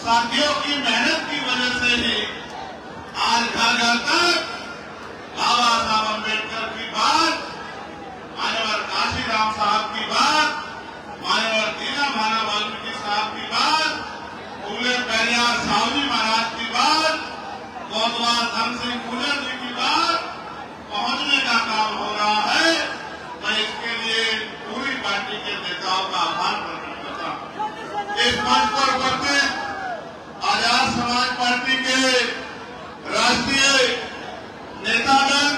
साथियों की मेहनत की वजह से ही आज घर घर तक बाबा साहब अम्बेडकर की बात, मान्यवर काशीराम साहब की बात, मान्यवर दीनभाना वाल्मीकि साहब की बात, फूले पेरियार साहू जी महाराज की बात, कोतवाल धन सिंह गुर्जर जी की बात पहुंचने का काम हो रहा है। मैं इसके लिए पूरी पार्टी के नेताओं का आभार प्रकट करता हूं। इस मंच पर उपस्थित आजाद समाज पार्टी के राष्ट्रीय नेतागण,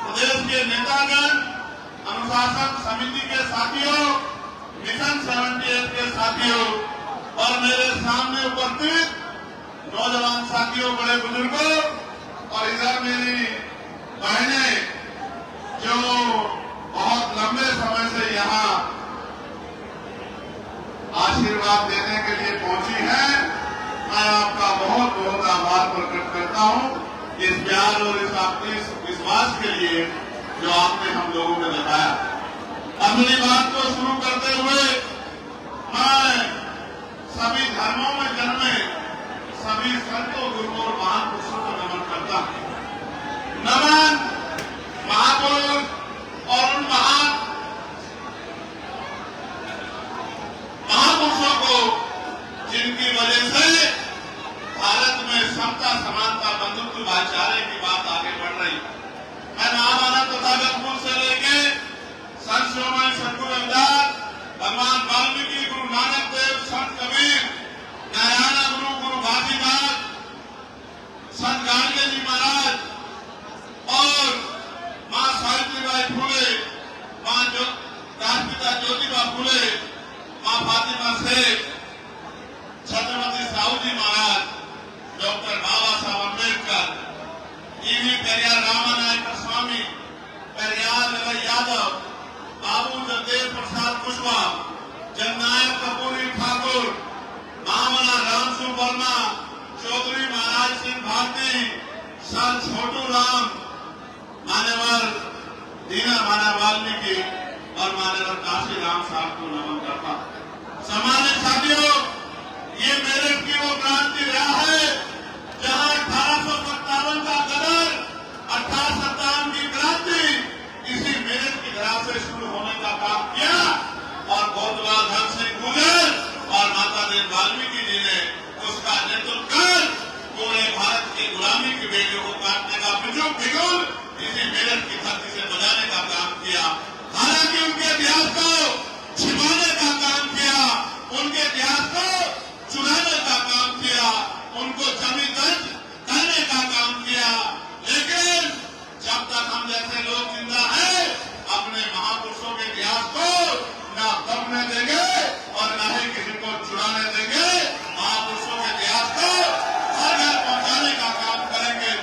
प्रदेश के नेतागण, अनुशासन समिति के साथियों, मिशन 78 के साथियों और मेरे सामने उपस्थित नौजवान साथियों, बड़े बुजुर्गों और इधर मेरी बहनें जो बहुत लंबे समय से यहाँ आशीर्वाद देने के लिए पहुंची हैं, मैं आपका बहुत बहुत आभार प्रकट करता हूं इस प्यार और इस आपके विश्वास के लिए जो आपने हम लोगों को बताया। अपनी बात को शुरू करते हुए मैं सभी धर्मों में जन्मे सभी संतों, गुरुओं और महापुरुषों को नमन करता हूं। नमन महापुरुष और उन महापुरुषों को जिनकी वजह से भारत में समता, समानता, बंधुत्व, भाईचारे की बात आगे बढ़ रही। मैं महामानव तथागत से लेके संत शिरोमणि सतगुरु रविदास, भगवान वाल्मीकि, गुरु नानक देव, संत कबीर, नारायण गुरु, गुरु घासीदास, संत गाडगे जी महाराज और मां सावित्रीबाई फुले, मां राष्ट्रपिता ज्योतिबा फुले, मां फातिमा शेख, छत्रपति साहू जी महाराज, डॉक्टर बाबा साहब अम्बेडकर, ईवी पेरियार रामानायक स्वामी, पेरियार ललाई यादव, बाबू जगदेव प्रसाद कुशवाहा, जननायक कपूरी ठाकुर, महामना राम सिंह वर्मा, चौधरी महाराज सिंह भारती, संत छोटू राम, मान्यवर दीनभाना वाल्मीकि और मान्यवर काशीराम साहब को नमन करता। सम्मानित साथियों, ये मेरठ की वो क्रांति रहा है जहां 1857 का गदर, 1857 की क्रांति इसी मेरठ की धरा से शुरू होने का काम किया और कोतवाल धन सिंह गुर्जर और माता देव वाल्मीकि जी ने उसका नेतृत्व कर पूरे भारत की गुलामी की बेड़ियों को काटने का बिगुल इसी मेरठ की धरती से बजाने का काम किया। हालांकि उनके इतिहास को छिपाने का काम किया, उनके इतिहास को चुराने का काम किया, उनको जमी दर्ज करने का काम किया। लेकिन जब तक हम जैसे लोग जिंदा हैं, अपने महापुरुषों के इतिहास को न दबने देंगे और न ही किसी को चुराने देंगे। महापुरुषों के इतिहास को हर घर पहुंचाने का काम करेंगे।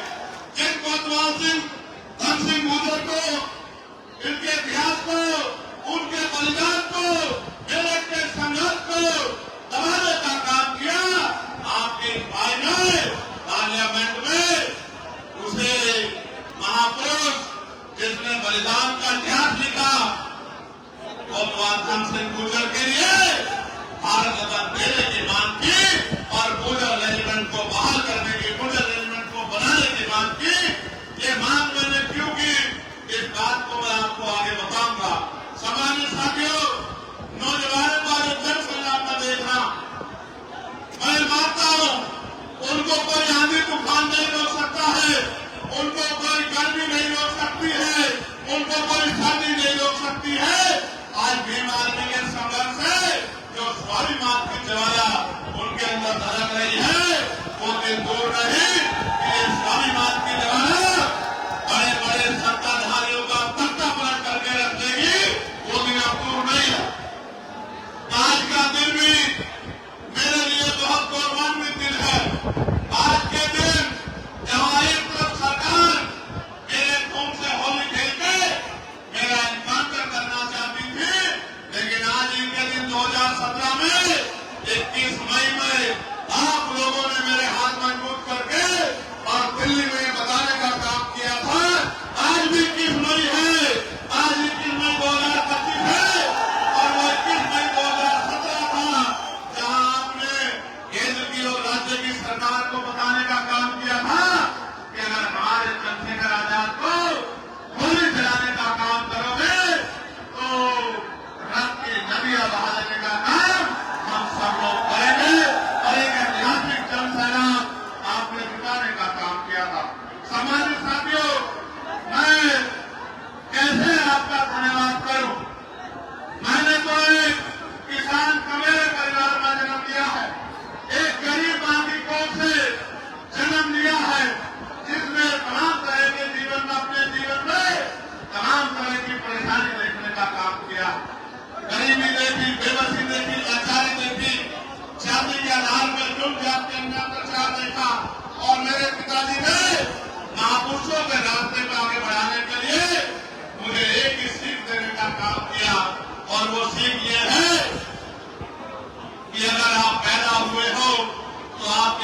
जिन कोतवाल सिंह, धन सिंह गुर्जर को, इनके इतिहास को, उनके बलिदान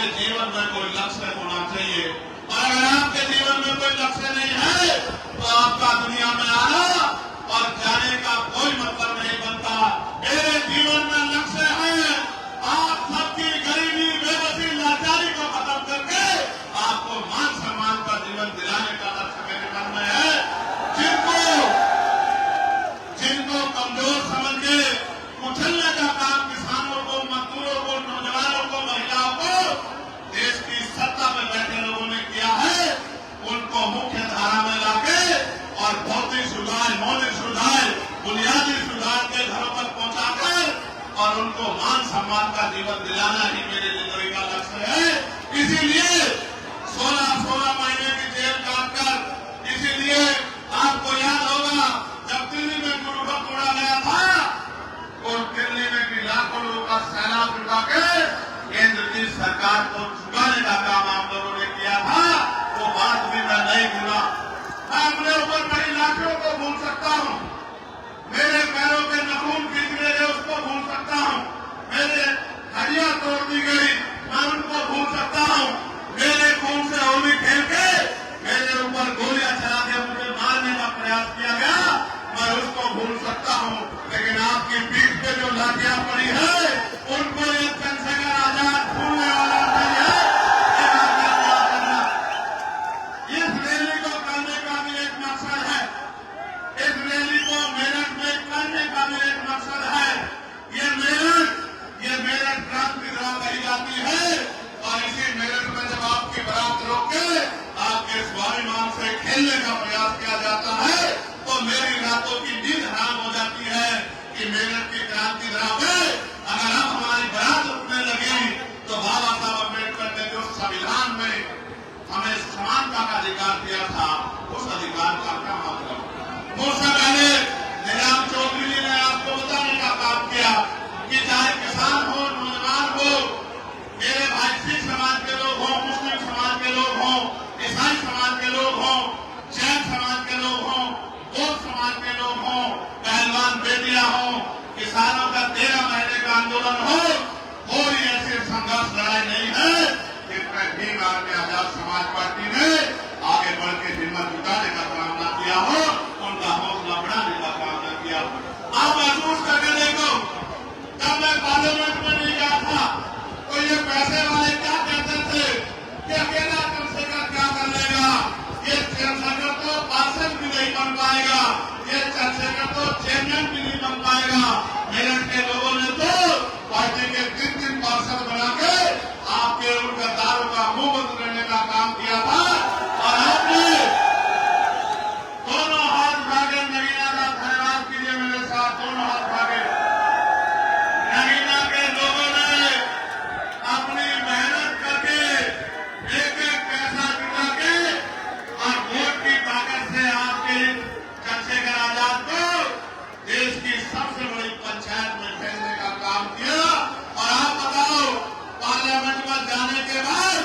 आपके जीवन में कोई लक्ष्य होना चाहिए। और अगर आपके जीवन में कोई लक्ष्य नहीं है तो आपका दुनिया में आना और जाने का कोई मतलब नहीं बनता। मेरे जीवन में लक्ष्य है आप सबकी गरीबी, बेबसी, लाचारी को खत्म करके आपको मान सम्मान का जीवन दिलाने का लक्ष्य मेरे मन में है। जिनको कमजोर समझ के कुचलने का काम किसानों को, मजदूरों को, नौजवानों को, महिलाओं को देश की सत्ता में बैठे लोगों ने किया है, उनको मुख्य धारा में लाके और भौतिक सुधार, मौलिक सुधार, बुनियादी सुधार के घरों तक पहुंचाकर और उनको मान सम्मान का जीवन दिलाना ही मेरी जिंदगी का लक्ष्य है। इसीलिए 16 महीने की जेल काटकर, इसीलिए आपको याद होगा जब दिल्ली में गुरु को तोड़ा गया था और दिल्ली में भी लाखों लोगों का सैलाब उठा के केंद्र की सरकार को झुकाने का काम आप लोगों ने किया था। वो बात भी मैं नहीं भूला। मैं अपने ऊपर बड़ी लाठियों को भूल सकता हूँ, मेरे पैरों के नाखून खींच गए उसको भूल सकता हूँ, मेरे हड्डियां तोड़ दी गई मैं उनको भूल सकता हूँ, मेरे खून से होली खेल के मेरे ऊपर गोलियां चला के मुझे मारने का प्रयास किया गया, मैं उसको भूल सकता हूँ। लेकिन आपकी पीठ पे जो लाठियां पड़ी है उनको ये चंद्रशेखर आजाद भूलने वाला नहीं है। ये बात याद करना। इस रैली को करने का भी एक मकसद है, इस रैली को मेरठ में करने का भी एक मकसद है। ये मेरठ क्रांति द्वारा कही जाती है और इसी मेरठ में जब आपकी बारात रोक के आपके स्वाभिमान से खेलने का प्रयास किया जाता है तो मेरी रातों की नींद हराम हो जाती है कि मेरठ की क्रांति द्वारा में अगर अब हमारी बारात रुकने लगी तो बाबा साहब अम्बेडकर ने जो संविधान में हमें समानता का अधिकार दिया था उस अधिकार का क्या मतलब। उससे पहले निजाम चौधरी जी ने आपको बताने का काम किया कि चाहे किसान हो, नौजवान हो, मेरे भाई सिख समाज के लोग हों, मुस्लिम समाज के लोग हों, ईसाई समाज के लोग हों, जैन समाज के लोग हों, बौद्ध समाज के लोग हों, पहलवान बेटियां हों, किसानों का 13 महीने का आंदोलन हो, कोई ऐसी संघर्ष लड़ाई नहीं है जिसमें भीम आर्मी आजाद समाज पार्टी ने आगे बढ़ के हिम्मत जुटाने का काम न किया हो, उनका हौसला बढ़ाने का काम न किया हो। आप महसूस करके देखो, जब मैं पार्लियामेंट में नहीं गया था तो ये पैसे वाले क्या कहते थे कि अकेला चंद्रशेखर क्या कर लेगा, ये चंद्रशेखर तो पार्षद भी नहीं बन पाएगा, ये चंद्रशेखर तो चेयरमैन भी नहीं बन पाएगा। मेरठ के लोगों ने तो पार्टी के 3 पार्षद बना के आपके उन गद्दारों का मुंह बंद करने का काम किया था और आपने दोनों हाथ भागे। नगीना का धन्यवाद कीजिए मेरे साथ, दोनों हाथ भागे। नगीना के लोगों ने अपनी मेहनत करके एक पैसा जुटा के और वोट की ताकत से आपके चंद्रशेखर आजाद को देश की सबसे बड़ी पंचायत में भेजने का काम किया। और आप बताओ, पार्लियामेंट में जाने के बाद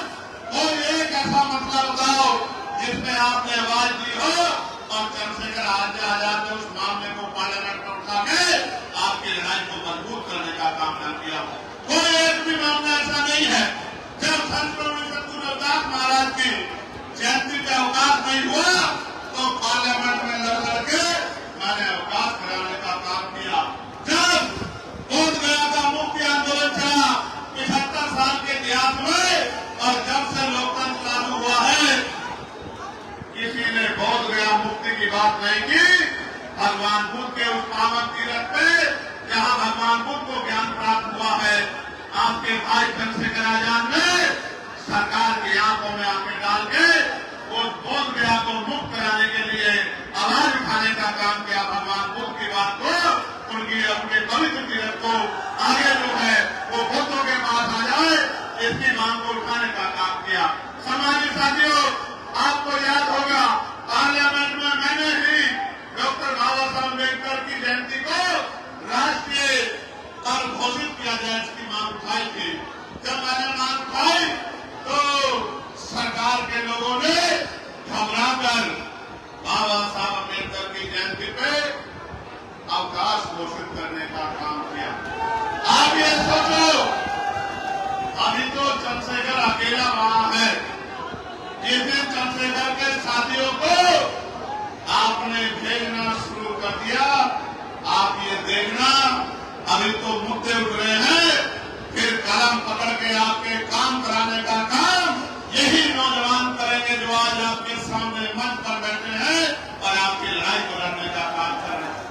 कोई एक ऐसा मसला बताओ जिसमें आपने आवाज दी हो और चंद्रशेखर आजाद ने उस मामले को पार्लियामेंट में उठा के आपकी लड़ाई को मजबूत करने का काम न किया। कोई एक भी मामला ऐसा नहीं है। जब संत सद्गुरु रविदास महाराज की जयंती पे अवकाश नहीं हुआ तो पार्लियामेंट में लड़ के मैंने अवकाश कराने का काम किया। जब बोध गया का मुक्ति आंदोलन चला 75 साल के इतिहास में और जब से लोकतंत्र लागू हुआ है किसी ने बोध गया मुक्ति की बात नहीं की। भगवान बुद्ध के उस पावन तीरथ पे जहां भगवान बुद्ध को ज्ञान प्राप्त हुआ है, आपके भाई चंद्रशेखर आजाद ने सरकार की आंखों में आंखें डाल के उस बोध गया को मुक्त कराने के लिए आवाज उठाने का काम किया। भगवान बुद्ध की बात को, उनकी अपने पवित्र तीरथ को आगे जो है वो बुद्धों के पास आ जाए, इसकी मांग को उठाने का काम किया। समाजी साथियों, आपको याद होगा पार्लियामेंट में मैंने ही डॉक्टर बाबा साहब अम्बेडकर की जयंती को राष्ट्रीय पर्व घोषित किया जाए इसकी मांग उठाई थी। जब मैंने मांग उठाई तो सरकार के लोगों ने घबराकर बाबा साहब अम्बेडकर की जयंती पे अवकाश घोषित करने का काम किया। अकेला वहां है। जिस दिन चंद्रशेखर के साथियों को आपने भेजना शुरू कर दिया, आप ये देखना अभी तो मुद्दे उठ रहे हैं, फिर कलम पकड़ के आपके काम कराने का काम यही नौजवान करेंगे जो आज आपके सामने मंच पर बैठे हैं और आपकी लड़ाई को लड़ने का काम कर रहे हैं।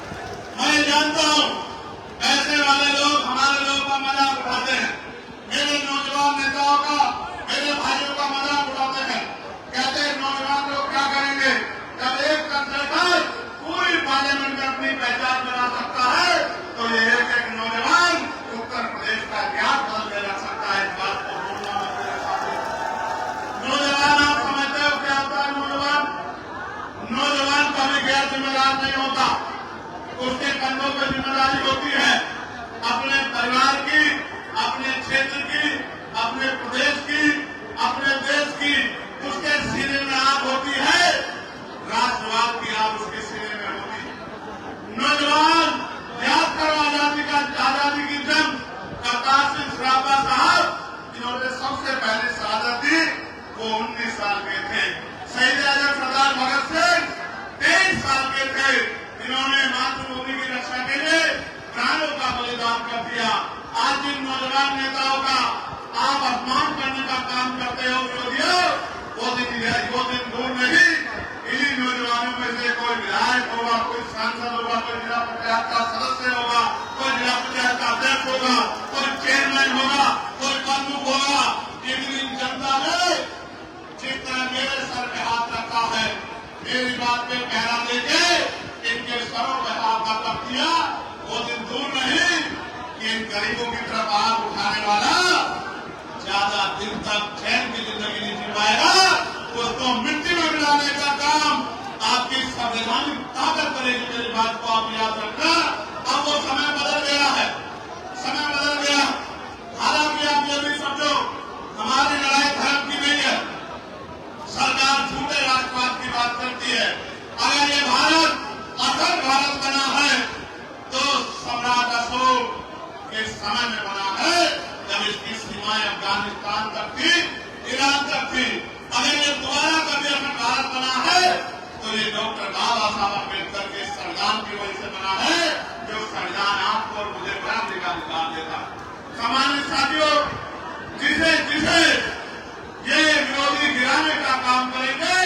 मैं जानता हूं ऐसे वाले लोग हमारे लोगों का मजाक उठाते हैं, मेरे नौजवान नेताओं का, मेरे भाइयों का मजाक उड़ाते हैं, कहते हैं नौजवान लोग क्या करेंगे जब एक चंद्रशेखर पूरी पार्लियामेंट में अपनी पहचान बना सकता है तो ये एक नौजवान उत्तर प्रदेश का इतिहास बदल के रख सकता है। इस बात को बोलना मेरे साथी नौजवान, आप समझते हो क्या होता है नौजवान? नौजवान कभी गैर जिम्मेदार नहीं होता, उसके कंधों पर जिम्मेदारी होती है अपने परिवार की, अपने क्षेत्र की, अपने प्रदेश की, अपने देश की। उसके सीने में आग होती है, राष्ट्रवाद की आग उसके सीने में होती है। नौजवान याद करो आजादी की जंग करतार सिंह सराफा साहब जिन्होंने सबसे पहले शहादत दी वो 19 साल के थे। शहीद आजम सरदार भगत सिंह 23 साल के थे, जिन्होंने मातृभूमि की रक्षा के लिए प्राणों का बलिदान कर दिया। आज जिन नौजवान नेताओं का आप अपमान करने का काम करते हो विरोधियों, वो दिन दूर नहीं, इन्हीं नौजवानों में से कोई विधायक होगा, कोई सांसद होगा, कोई जिला पंचायत का सदस्य होगा, कोई जिला पंचायत का अध्यक्ष होगा, कोई चेयरमैन होगा, कोई प्रमुख होगा। एक दिन जनता ने जिस तरह मेरे सर पे हाथ रखा है, मेरी बात पे पहरा देके इनके सरों पे हाथ रख दिया, वो दिन दूर नहीं कि इन गरीबों की तरफ आग उठाने वाला ज्यादा दिन तक चैन की जिंदगी नहीं जी पाएगा। उसको मिट्टी में मिलाने का काम आपकी संवैधानिक ताकत करेगी। मेरी बात को आप याद रखना। अब वो समय बदल गया है, समय बदल गया। हालांकि आप ये भी समझो हमारी लड़ाई धर्म की नहीं है, सरकार झूठे राष्ट्रवाद की बात करती है। अगर ये भारत अखंड भारत बना है तो सम्राट अशोक के समय में बना है, जब इसकी सीमाएं अफगानिस्तान तक थी, ईरान तक थी। अगर ये दोबारा कभी अखंड भारत बना है तो ये डॉक्टर बाबा साहब अम्बेडकर के संविधान की वजह से बना है, जो संविधान आपको और मुझे क्रांति का अधिकार देता। सामान्य साथियों, जिसे जिसे ये विरोधी गिराने का काम करेंगे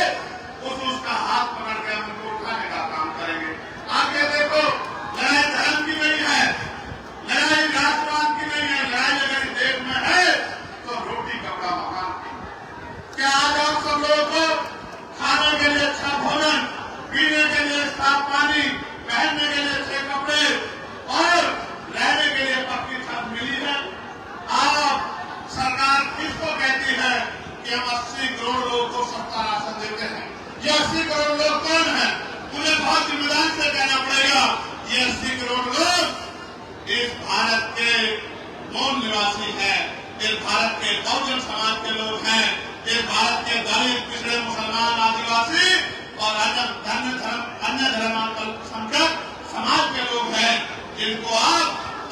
उसका हाथ पकड़ के हम उनको उठाने का काम करेंगे। आगे देखो, लड़ाई धर्म की नहीं है, लड़ाई राष्ट्रवाद की नहीं है, लड़ाई अगर देश में है तो रोटी कपड़ा मकान की। क्या आज आप सब लोगों को खाने के लिए अच्छा भोजन, पीने के लिए साफ पानी, पहनने के लिए अच्छे कपड़े और रहने के लिए पक्की छत मिली है? आप सरकार किसको कहती है कि हम 80 करोड़ लोगों को सस्ता राशन देते हैं? ये 80 करोड़ लोग कौन है? मुझे बहुत जिम्मेदारी से कहना पड़ेगा, ये 80 करोड़ लोग इस भारत के मूल निवासी हैं, इस भारत के बहुजन समाज के लोग हैं, इस भारत के दलित, पिछड़े, मुसलमान, आदिवासी और अन्य धर्मांतरसंख्यक समाज के लोग हैं, जिनको आप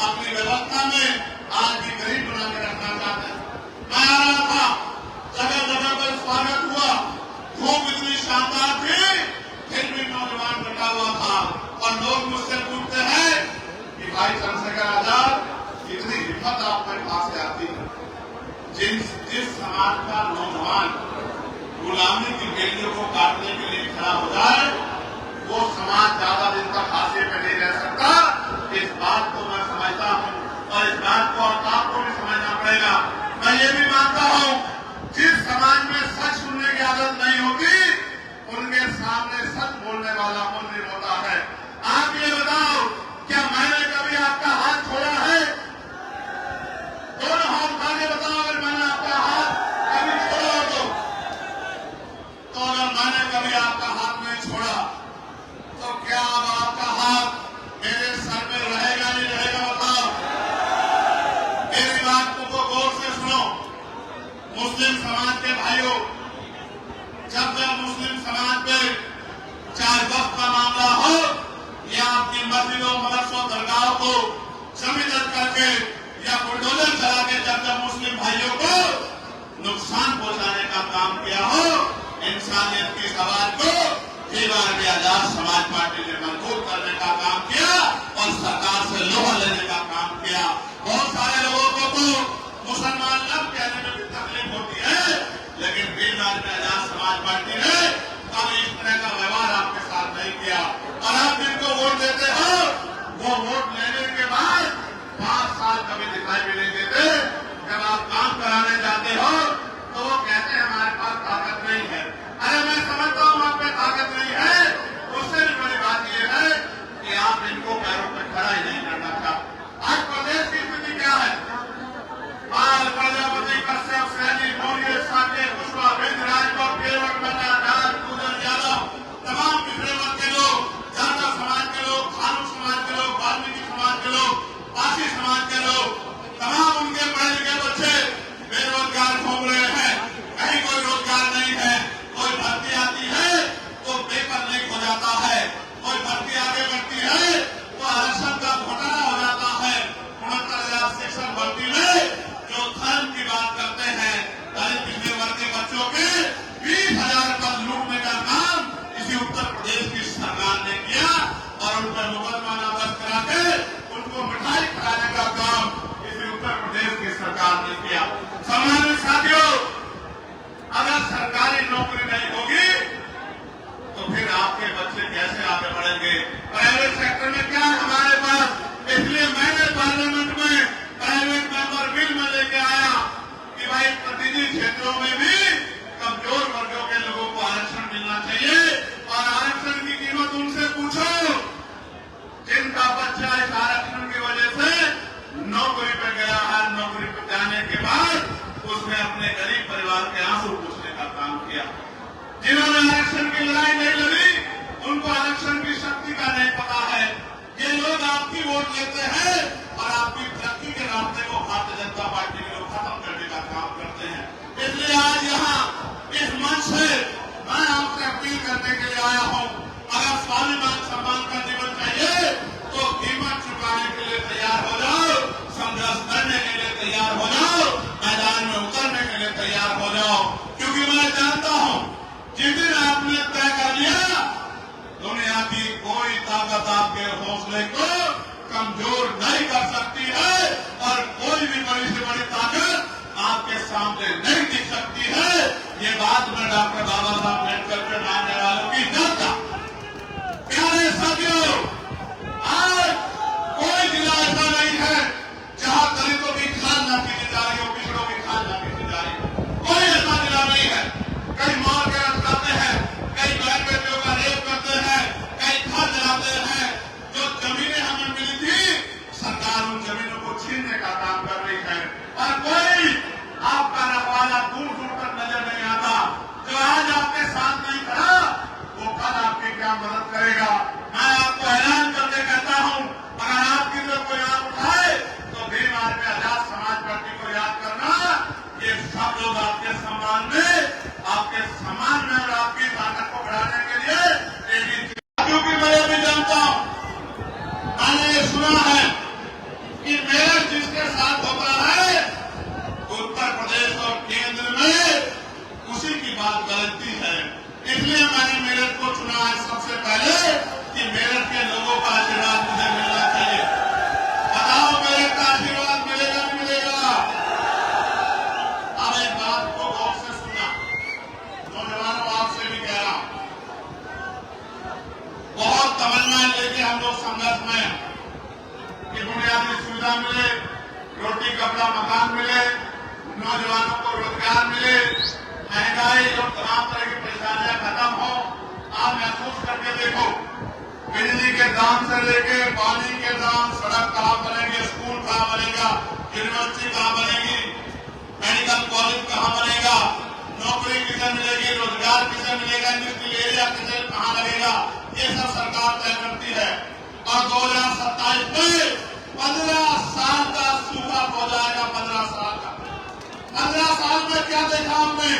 अपनी व्यवस्था में आज भी गरीब बना के रखना चाहते हैं। मैं आ रहा था, जगह जगह पर स्वागत हुआ, धूप इतनी शानदार थी, फिर भी नौजवान बैठा हुआ था और लोग मुझसे पूछते हैं कि भाई चंद्रशेखर आजाद, इतनी हिम्मत आप मेरे पास से आती है? जिस समाज का नौजवान गुलामी की बेड़ियों को काटने के लिए खड़ा हो जाए, वो समाज ज्यादा दिन तक हाशिए पे नहीं रह सकता। इस बात को मैं समझता हूँ और इस बात को आपको भी समझना पड़ेगा। मैं ये भी मानता हूँ, जिस समाज में सच सुनने की आदत नहीं होती, उनके सामने सच बोलने वाला मूल्य होता है। आप ये बताओ, क्या मैंने कभी आपका हाथ छोड़ा है? दोनों हाथ उठा के बताओ, अगर मैंने आपका हाथ कभी छोड़ा हो तो अगर मैंने कभी आपका हाथ नहीं छोड़ा तो क्या अब आपका हाथ मेरे सर में रहेगा नहीं रहेगा? बताओ। मेरी बात को गौर से सुनो। मुस्लिम समाज के भाइयों, जब मुस्लिम समाज पे चाहे वक्त का मामला हो या अपनी मस्जिदों, मदरसों, दरगाहों को जमीन करके या बुलडोजर चला के जब मुस्लिम भाइयों को नुकसान काम किया हो, इंसानियत की सवाल को दीवार में आजाद समाज पार्टी ने मजबूत करने का काम किया और सरकार से लोहा लेने का काम किया। बहुत सारे लोगों को तो मुसलमान लब कहने में भी तकलीफ होती है, लेकिन दीवार में आजाद समाज पार्टी ने कभी इस तरह का व्यवहार आपके साथ नहीं किया। और आप जिनको वोट देते हो, वो वोट लेने के बाद 5 साल कभी दिखाई भी नहीं देते। जब आप काम कराने जाते हो तो वो कहते हैं हमारे पास ताकत नहीं है। अरे मैं समझता हूँ आप में ताकत नहीं है, उससे भी बड़ी बात यह है कि आप इनको पैरों पर खड़ा ही नहीं करना चाहते। आज प्रदेश की स्थिति क्या है? बाल प्रजापति, कश्यप, सैनी, मौर्य, साके, कुशवाहा, बिंद, राजभर, केवट, मन्ना, नारायण, पूजन, यादव, तमाम पिछड़े वर्ग के लोग, जाटव समाज के लोग, खानू समाज के लोग, वाल्मीकि समाज के लोग, पासी समाज के लोग, तमाम उनके पढ़े लिखे बच्चे बेरोजगार घूम रहे हैं। कहीं कोई रोजगार नहीं है। कोई भर्ती आती है तो पेपर लीक हो जाता है, कोई भर्ती आगे बढ़ती है तो आरक्षण का घोटाला हो जाता है। 69,000 शिक्षक भर्ती में जो धर्म की बात करते हैं, दलित पिछड़े वर्ग के बच्चों के 20,000 पद लूटने का काम इसी उत्तर प्रदेश की सरकार ने किया और उन पर मुकदमा दर्ज करा के उनको मिठाई खिलाने का काम इसी उत्तर प्रदेश की सरकार ने किया। सम्मानित साथियों, अगर सरकारी नौकरी नहीं होगी तो फिर आपके बच्चे कैसे आगे बढ़ेंगे? प्राइवेट सेक्टर में क्या है हमारे पास? इसलिए मैंने पार्लियामेंट में प्राइवेट मेंबर बिल में लेके आया कि भाई प्रतिनिधि क्षेत्रों में भी कमजोर वर्गों के लोगों को आरक्षण मिलना चाहिए। और आरक्षण की कीमत उनसे पूछो जिनका बच्चा इस आरक्षण की वजह से नौकरी पे गया है। नौकरी पे जाने के बाद उसने अपने गरीब परिवार के आंसू पूछने का काम किया। जिन्होंने आरक्षण की लड़ाई नहीं लड़ी, उनको आरक्षण की शक्ति का नहीं पता है। ये लोग आपकी वोट लेते हैं और आपकी तरक्की के रास्ते को भारतीय जनता पार्टी के लोग खत्म करने का काम करते हैं। इसलिए आज यहाँ इस मंच से मैं आपसे अपील करने के लिए आया हूँ, अगर स्वाभिमान सम्मान का जीवन चाहिए तो कीमत चुकाने के लिए तैयार हो जाओ, संघर्ष करने के लिए तैयार हो जाओ, मैदान में उतरने के लिए तैयार हो जाओ। क्योंकि मैं जानता हूँ जिस दिन आपने तय कर लिया, दुनिया की कोई ताकत आपके हौसले को कमजोर नहीं कर सकती है और कोई भी बड़ी से बड़ी ताकत आपके सामने नहीं दिख सकती है। ये बात मैं डॉक्टर बाबा साहब अम्बेडकर के मानने वालों की जानता। प्यारे साथियों, आज कोई जिला ऐसा नहीं है जहां दलितों की खाल न पीनी जा रही हो, पिछड़ों की खाल न पीनी जा रही हो। कोई ऐसा जिला नहीं है। कई मार के रखते हैं, कई बहन बेटियों का रेप करते हैं, कई घर जलाते हैं। जो जमीनें हमें मिली थी, सरकार उन जमीनों को छीनने का काम कर रही है और कोई आपका रखवाला दूर दूर तक नजर नहीं आता। जो आज आपके साथ नहीं खड़ा, वो कल आपकी क्या मदद करेगा? मैं आपको ऐलान करके कहता हूं, अगर आपकी जो कोई आप उठाए तो भीम आर्मी आजाद समाज पार्टी को याद करना। ये सब लोग आपके सम्मान में और आपकी ताकत को बढ़ाने के लिए क्योंकि मैं भी जानता हूं, मैंने ये सुना है कि मेरठ जिसके साथ होता है उत्तर प्रदेश और केंद्र में उसी की बात गलती है। इसलिए मैंने मेरठ को चुना है सबसे पहले कि मेरठ के लोगों का आशीर्वाद मुझे मिलना चाहिए। बताओ मेरठ का आशीर्वाद मिलेगा नहीं मिलेगा? अब एक बात को गौर से सुनना, नौजवानों आपसे भी कह रहा हूं, बहुत तमन्नाएं लेके हम लोग संघर्ष में कि बुनियादी सुविधा मिले, रोटी कपड़ा मकान मिले, नौजवानों को रोजगार मिले, महंगाई और तमाम तरह की परेशानियां खत्म हो। आप महसूस करके देखो, बिजली के दाम से लेके पानी के दाम, सड़क कहाँ बनेगी, स्कूल कहाँ बनेगा, यूनिवर्सिटी कहाँ बनेगी, मेडिकल कॉलेज कहाँ बनेगा, नौकरी किसे मिलेगी, रोजगार किसे मिलेगा, इंडस्ट्रियल एरिया किसे कहाँ लगेगा, ये सब सरकार तय करती है। और 2027 में 15 साल का सूखा हो जाएगा। 15 साल का, 15 साल में क्या देखा हमने?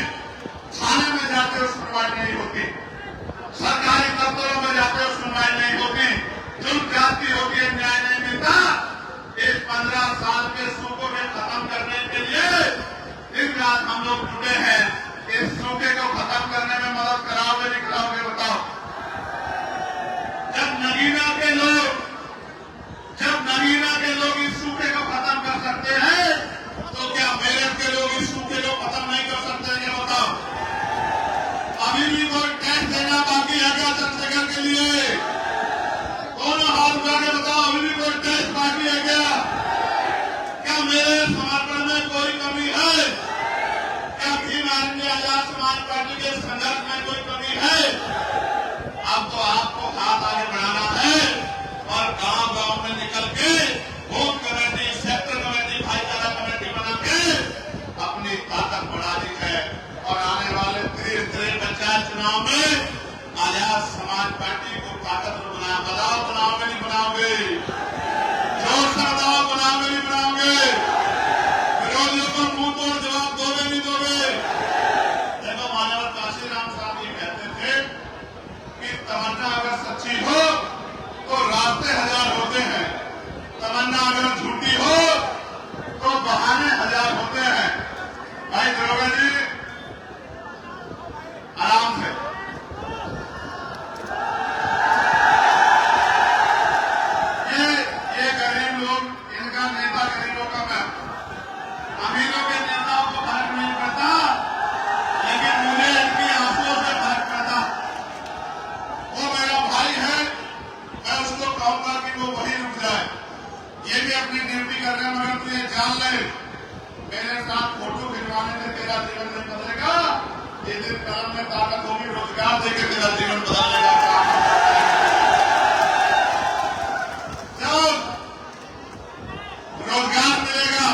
थाने में जाते हो सुनवाई नहीं होती, सरकारी दफ्तरों में जाते हो सुनवाई नहीं होती, जुल्म जाती होती है, न्याय नहीं मिलता। इस 15 साल के सूखों में खत्म करने के लिए दिन रात हम लोग जुटे हैं। इस पार्टी को ताकतवर बनाया। बताओ बनाओगे नहीं बनाओगे? जोर से बताओ बनाओगे नहीं बनाओगे? विरोधियों को मुंह तोड़ जवाब दोगे नहीं दोगे? देखो मान्यवर काशीराम साहब ये कहते थे कि तमन्ना अगर सच्ची हो तो रास्ते हजार होते हैं, तमन्ना अगर झूठी हो तो बहाने हजार होते हैं। भाई दरोगा जी आराम से। ये गरीब लोग, इनका नेता गरीबों का मैं, अमीरों के नेताओं को फर्क नहीं पड़ता, लेकिन मुझे इनकी आंसुओं से फर्क पड़ता। वो मेरा भाई है, मैं उसको कहूंगा कि वो वहीं रुक जाए। ये भी अपनी ड्यूटी कर रहे हैं, मगर तू ये जान ले मेरे साथ फोटो खिंचवाने से तेरा जीवन नहीं बदलेगा। ये दिन कलम में ताकत होगी, रोजगार देकर तेरा जीवन बदलने का काम। जब रोजगार मिलेगा,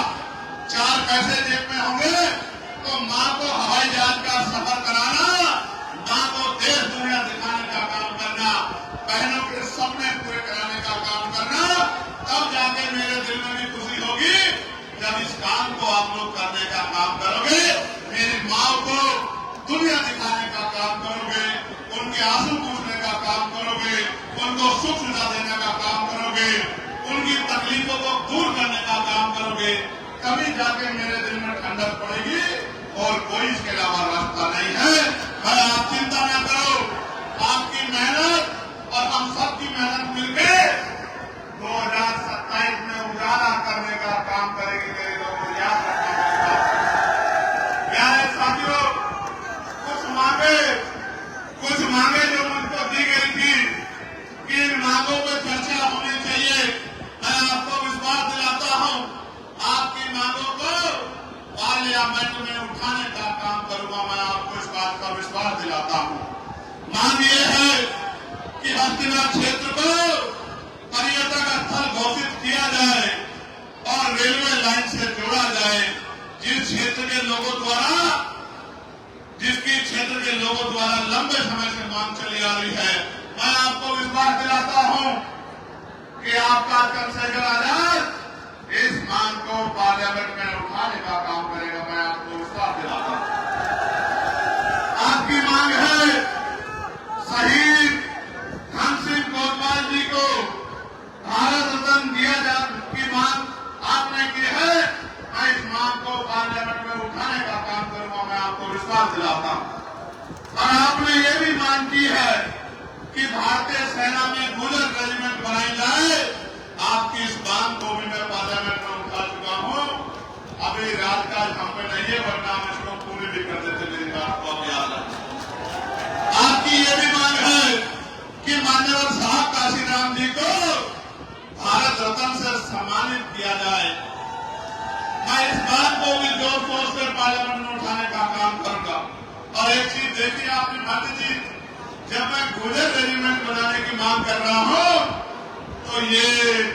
चार पैसे जेब में होंगे, तो माँ को हवाई जहाज का सफर कराना, माँ को देश दुनिया दिखाने का काम करना, बहनों के सपने पूरे कराने का काम करना, तब जाके मेरे दिल में भी खुशी होगी जब इस काम को आप लोग करने का काम करोगे। मेरी माँ को दुनिया दिखाने का काम करोगे, उनके आंसू पूछने का काम करोगे, उनको सुख सुविधा देने का काम करोगे, उनकी तकलीफों को दूर करने का काम करोगे, तभी जाके मेरे दिल में ठंडक पड़ेगी। और कोई इसके अलावा रास्ता नहीं है। भाई आप चिंता न करो, आपकी मेहनत और हम सबकी मेहनत मिलकर 2027 में उजाला करने का काम करेंगे। मेरे लोगों को याद रखना पड़ेगा। प्यारे साथियों, कुछ मांगे जो मुझको दी गई थी कि इन मांगों पर चर्चा होनी चाहिए। मैं आपको विश्वास दिलाता हूं, आपकी मांगों को पार्लियामेंट में उठाने का काम करूंगा। मैं आपको इस बात का विश्वास दिलाता हूं। मांग ये है कि हस्तिनापुर क्षेत्र को पर्यटक स्थल घोषित किया जाए और रेलवे लाइन से जोड़ा जाए। जिसकी क्षेत्र के लोगों द्वारा लंबे समय से मांग चली आ रही है। मैं आपको विश्वास दिलाता हूं कि आपका चंद्रशेखर आजाद इस मांग को पार्लियामेंट में उठाने का काम करेगा। मैं आपको विश्वास दिलाता हूं। आपकी मांग है शहीद धन सिंह कोतवाल जी को भारत रत्न दिया जाए की मांग आपने की है। मैं इस मांग को पार्लियामेंट में उठाने का काम करूंगा। मैं आपको विश्वास दिलाता हूं। और आपने ये भी मांग की है कि भारतीय सेना में गुजर रेजिमेंट बनाई जाए। आपकी इस मांग को भी मैं पार्लियामेंट में उठा चुका हूं। अभी राजकाज हम पे नहीं है, वरना हम इसको पूरी भी कर देते। मेरी बात को याद है। आपकी ये भी मांग है कि माननीय साहब काशीराम जी को भारत रत्न से सम्मानित किया जाए। मैं इस बात को भी जोर शोर से पार्लियामेंट में उठाने का काम करूंगा। और एक चीज देखिए आपने भाटी जी, जब मैं गुजर रेजिमेंट बनाने की मांग कर रहा हूं तो ये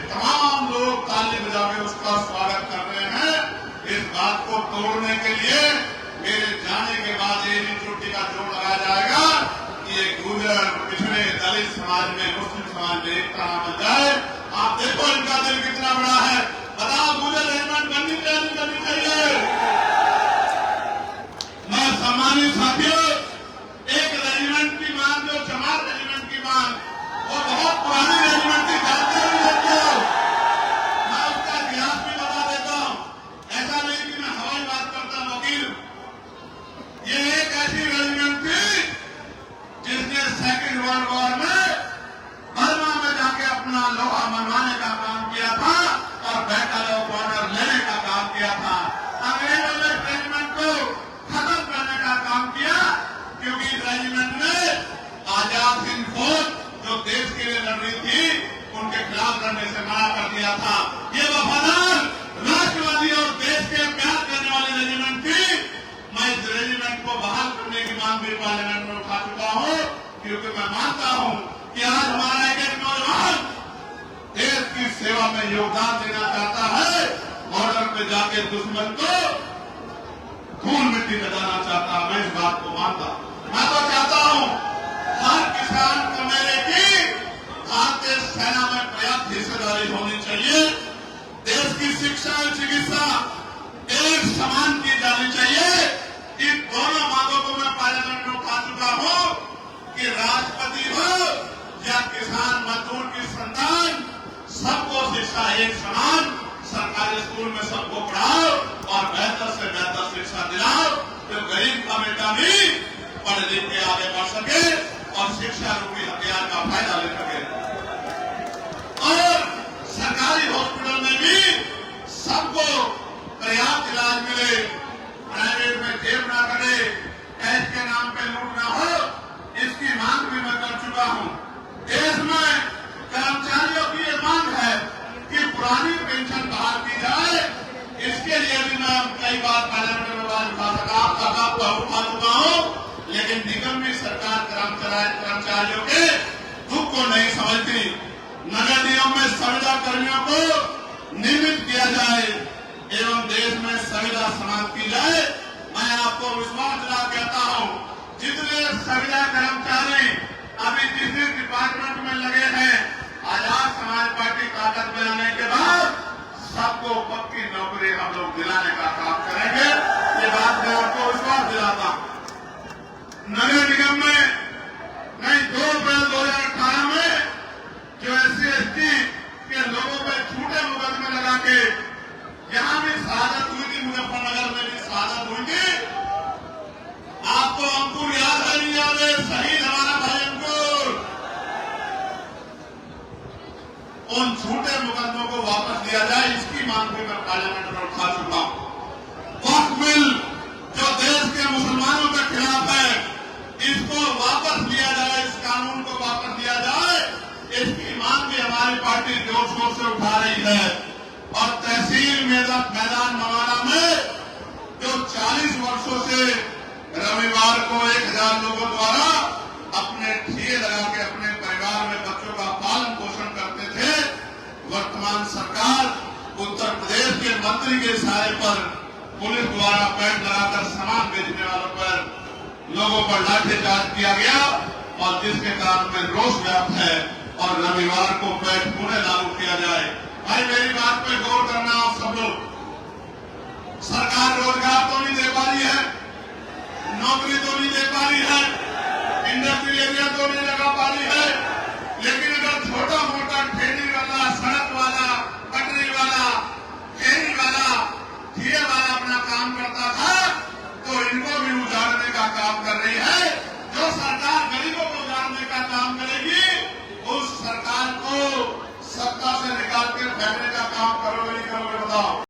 तमाम लोग ताली बजा के उसका स्वागत कर रहे हैं। इस बात को तोड़ने के लिए मेरे जाने के बाद ये चोटी का जोड़ लगाया जाएगा कि ये गुजर पिछड़े दलित समाज में, मुस्लिम समाज में एकता बन जाए। आप देखो इनका दिल कितना बड़ा है। बताओ गुजर रेजिमेंट बननी चाहिए नहीं बननी चाहिए? मैं सम्मानित साथियों, एक रेजिमेंट की मांग जो जमात रेजिमेंट की मांग, वो बहुत पुरानी रेजिमेंट की, जानते हो साथियों। मैं उसका इतिहास भी बता देता हूं। ऐसा नहीं कि मैं हवाई बात करता वकील। ये एक ऐसी रेजिमेंट थी जिसने सेकेंड वर्ल्ड वॉर में बर्मा में जाके अपना लोहा मनवाने का काम किया था और बैटल ऑफ ऑनर लेने का काम किया था। अंग्रेजों ने रेजिमेंट को खत्म करने का काम किया, क्योंकि रेजिमेंट ने आजाद हिंद फौज जो देश के लिए लड़ रही थी उनके खिलाफ लड़ने से मना कर दिया था। ये वफादार राष्ट्रवादी और देश के प्यार करने वाली रेजिमेंट थी। मैं इस रेजिमेंट को बहाल करने की मांग भी पार्लियामेंट में उठा चुका हूं, क्योंकि मैं मानता हूं कि आज हमारा एक नौजवान देश की सेवा में योगदान देना चाहता है। बॉर्डर पे जाके दुश्मन को धूल मिट्टी लगाना चाहता है। मैं इस बात को मानता हूं। मैं तो चाहता हूं हर किसान को मेरे की भारतीय सेना में पर्याप्त हिस्सेदारी होनी चाहिए। देश की शिक्षा और चिकित्सा एक समान की जानी चाहिए। इन दोनों मांगों को मैं पार्लियामेंट में उठा चुका हूं कि राष्ट्रपति हो या किसान मजदूर की संतान, सबको शिक्षा एक समान सरकारी स्कूल में सबको पढ़ाओ और बेहतर से बेहतर शिक्षा दिलाओ, तो गरीब का बेटा भी पढ़ लिख के आगे बढ़ सके और शिक्षा रूपी हथियार का फायदा ले सके। और सरकारी हॉस्पिटल में भी सबको पर्याप्त इलाज मिले, प्राइवेट में जेब ना करे, टैक्स के नाम पे लूट ना हो, इसकी मांग भी मैं कर चुका हूं। देश में कर्मचारियों की ये मांग है कि पुरानी पेंशन बहाल की जाए। इसके लिए भी मैं कई बार पार्लियामेंट में बात उठा चुका हूं, लेकिन निगम में सरकार कर्मचारियों के दुख को नहीं समझती। नगर निगम में संविदा कर्मियों को नियमित किया जाए एवं देश में संविदा समाप्त की जाए। मैं आपको विश्वास दिला कहता हूं, जितने संविदा कर्मचारी अभी जिस डिपार्टमेंट में लगे हैं, आजाद समाज पार्टी ताकत में आने के बाद सबको पक्की नौकरी हम लोग दिलाने का काम करेंगे। ये बात मैं आपको विश्वास दिलाता हूं। नगर निगम में नहीं 2 अप्रैल 2018 में जो SC/ST के लोगों पे झूठे मुकदमे लगा के यहां भी शहादत हुई थी, मुजफ्फरनगर में भी शहादत हुई थी। आपको अंकुर याद है नहीं याद है? शहीद हमारा भाई अंकुर, उन झूठे मुकदमों को वापस लिया जाए, इसकी मांग भी मैं पार्लियामेंट में उठा चुका हूं। वक्फ बिल जो देश के मुसलमानों के खिलाफ है, इसको वापस लिया जाए, इस कानून को वापस लिया जाए, इसकी मांग भी हमारी पार्टी जोर शोर से उठा रही है। और तहसील मैदान मवाना में जो 40 वर्षों से रविवार को 1000 लोगों द्वारा अपने ठिये लगा के अपने परिवार में बच्चों का पालन पोषण करते थे, वर्तमान सरकार उत्तर प्रदेश के मंत्री के इशारे पर पुलिस द्वारा पैड लगाकर सामान बेचने वालों पर लोगों पर लाठीचार्ज किया गया और जिसके कारण में रोष व्याप्त है और रविवार को पैड पुनः लागू किया जाए। भाई मेरी बात पे गौर करना आप सब लोग। सरकार रोजगार तो नहीं दे पा रही है, नौकरी तो नहीं दे पा रही है, इंडस्ट्रियल एरिया तो नहीं लगा पा रही है, लेकिन अगर छोटा मोटा ठेली वाला, सड़क वाला, पटरी वाला, फेरी वाला, ठिये वाला अपना काम करता था, तो इनको भी उजाड़ने का काम कर रही है। जो सरकार गरीबों को उजाड़ने का काम करेगी, उस सरकार को सत्ता से निकाल के फेंकने का काम करोगे नहीं करोगे बताओ?